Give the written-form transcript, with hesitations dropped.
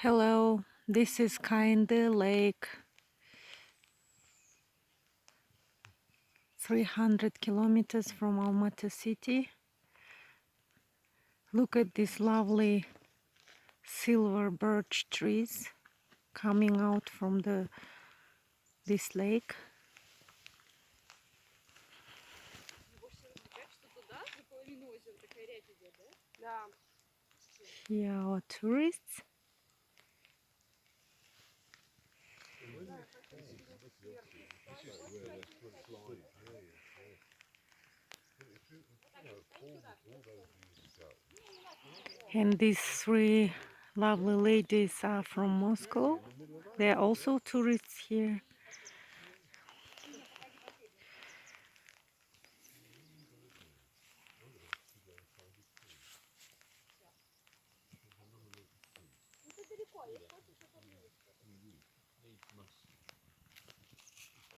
Hello, this is Kaindy Lake, 300 kilometers from Almaty city. Look at these lovely silver birch trees coming out from this lake. Here are tourists. And these three lovely ladies are from Moscow. They are also tourists here.